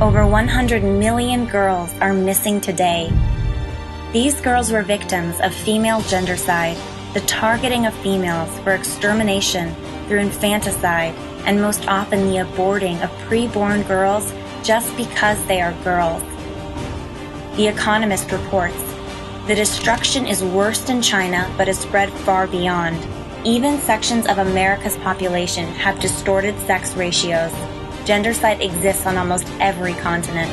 over 100 million girls are missing today. These girls were victims of female gendercide, the targeting of females for extermination through infanticide, and most often the aborting of preborn girls just because they are girls. The Economist reports, the destruction is worst in China but has spread far beyond. Even sections of America's population have distorted sex ratios. Gendercide exists on almost every continent.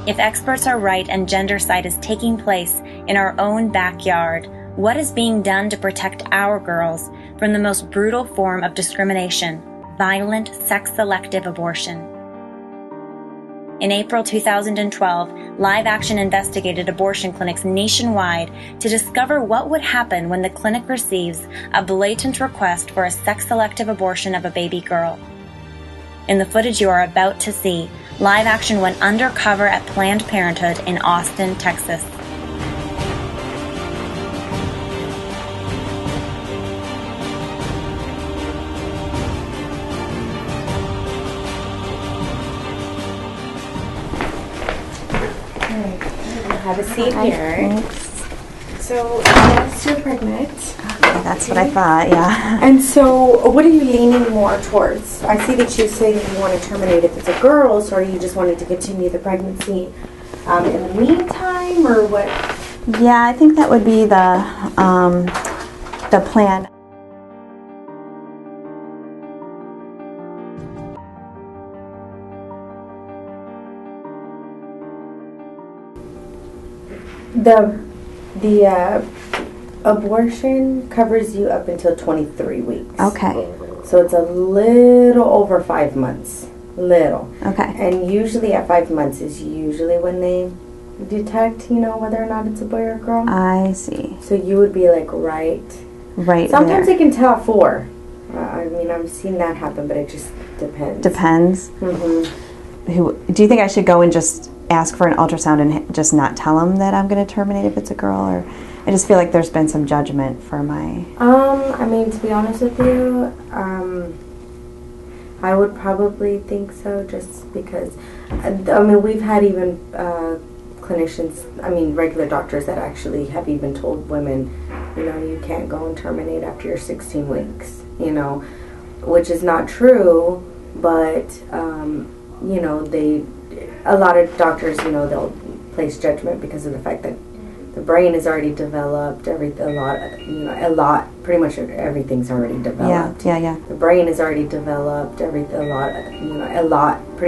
If experts are right and gendercide is taking place in our own backyard, what is being done to protect our girls from the most brutal form of discrimination, violent sex-selective abortion? In April 2012, Live Action investigated abortion clinics nationwide to discover what would happen when the clinic receives a blatant request for a sex-selective abortion of a baby girl. In the footage you are about to see, Live Action went undercover at Planned Parenthood in Austin, Texas. Have a seat here. Thanks. So, yes, you're pregnant. Okay, that's what I thought, yeah. And so, what are you leaning more towards? I see that you say that you want to terminate if it's a girl, so are you just wanting to continue the pregnancy in the meantime, or what? Yeah, I think that would be the plan. The abortion covers you up until 23 weeks. Okay. So it's a little over 5 months. Little. Okay. And usually at 5 months is usually when they detect, whether or not it's a boy or a girl. I see. So you would be like right Sometimes there. they can tell at 4. I mean, I've seen that happen, but it just depends. Depends. Mm-hmm. Do you think I should go and just ask for an ultrasound and just not tell them that I'm going to terminate if it's a girl? Or I just feel like there's been some judgment for my... I mean, to be honest with you, I would probably think so, just because, I mean, we've had even clinicians, regular doctors that actually have even told women, you can't go and terminate after your 16 weeks, which is not true, but, a lot of doctors, they'll place judgment because of the fact that the brain is already developed, pretty much everything's already developed. Yeah. The brain is already developed, pretty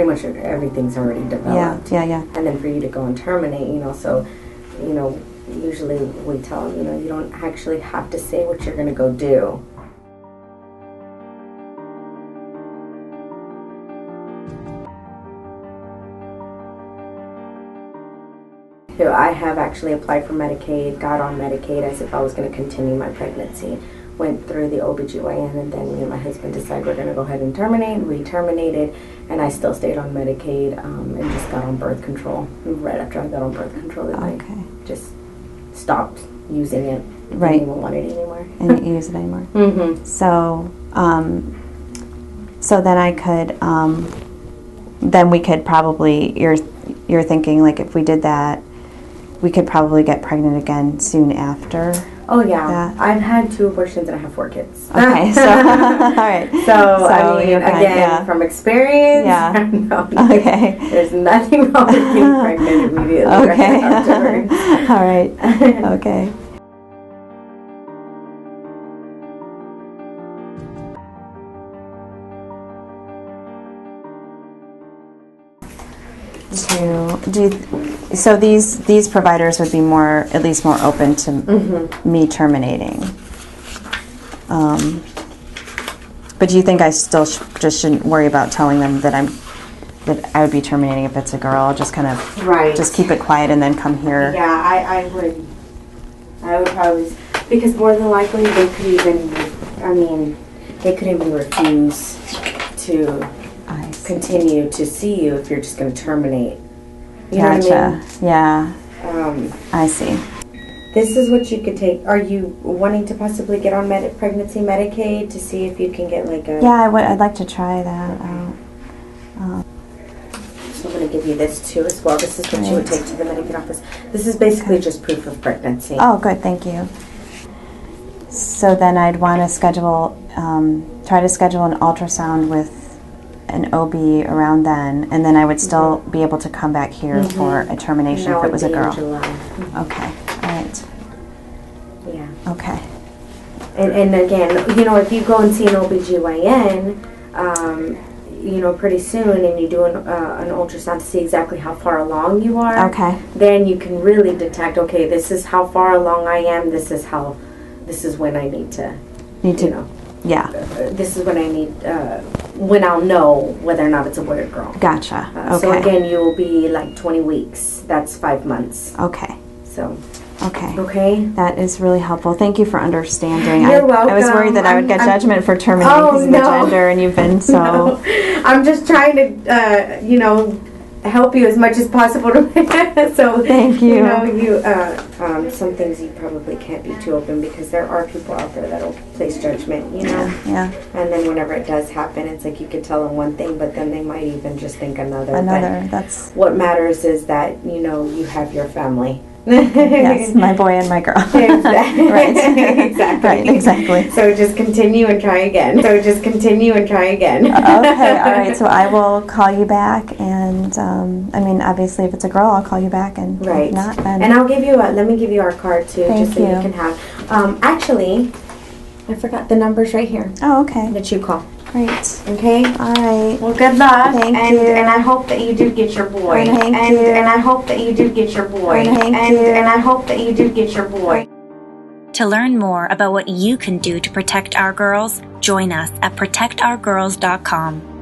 much everything's already developed. Yeah. And then for you to go and terminate, usually we tell them, you don't actually have to say what you're going to go do. So I have actually applied for Medicaid, got on Medicaid as if I was going to continue my pregnancy. Went through the OBGYN, and then me and my husband decided we're going to go ahead and terminate. We terminated, and I still stayed on Medicaid and just got on birth control. Right after I got on birth control, then I just stopped using it. Right. Didn't even want it anymore. And didn't use it anymore. Mm-hmm. So, so then I could, then we could probably, you're thinking like if we did that, we could probably get pregnant again soon after. Oh yeah, that. I've had 2 abortions and I have 4 kids. Okay, so all right. So I mean, again, from experience, no, there's nothing wrong with getting pregnant immediately right afterwards. All right. Okay. So these providers would be at least more open to me terminating. But do you think I still just shouldn't worry about telling them that I would be terminating if it's a girl? Just kind of just keep it quiet and then come here. Yeah, I would probably, because more than likely they could even refuse to continue to see you if you're just going to terminate. You know what I mean? Yeah. I see. This is what you could take. Are you wanting to possibly get on pregnancy Medicaid to see if you can get like a... Yeah, I'd like to try that out. give you this too as well. This is what you would take to the Medicaid office. This is basically just proof of pregnancy. Oh, good. Thank you. So then I'd want to schedule, try to schedule an ultrasound with an OB around then, and then I would still be able to come back here for a termination if it was a girl. Okay. All right. Yeah. Okay. And again, if you go and see an OBGYN, pretty soon, and you do an ultrasound to see exactly how far along you are, then you can really detect, okay, this is how far along I am, this is when I need to, yeah. This is when I need, when I'll know whether or not it's a boy or girl. Gotcha. Okay. So again, you will be like 20 weeks. That's 5 months. Okay. So. Okay. Okay. That is really helpful. Thank you for understanding. You're welcome. I was worried that I would get judgment for terminating because of the gender, and you've been so. No. I'm just trying to, help you as much as possible. So thank you. Some things you probably can't be too open because there are people out there that'll place judgment. Yeah. And then whenever it does happen, it's like you could tell them one thing, but then they might even just think another. That's what matters is that you have your family. Yes, my boy and my girl. Exactly. Right. Exactly. Right, exactly. So just continue and try again. Okay, all right. So I will call you back, and obviously, if it's a girl, I'll call you back, and if not, then. And I'll give you. Let me give you our card too, Thank just so you can have. Actually, I forgot the numbers right here. Oh, okay. That you call. Great. Okay. All right. Well, good luck. Thank you. And I hope that you do get your boy. Thank you. And I hope that you do get your boy. Thank you. And I hope that you do get your boy. To learn more about what you can do to protect our girls, join us at protectourgirls.com.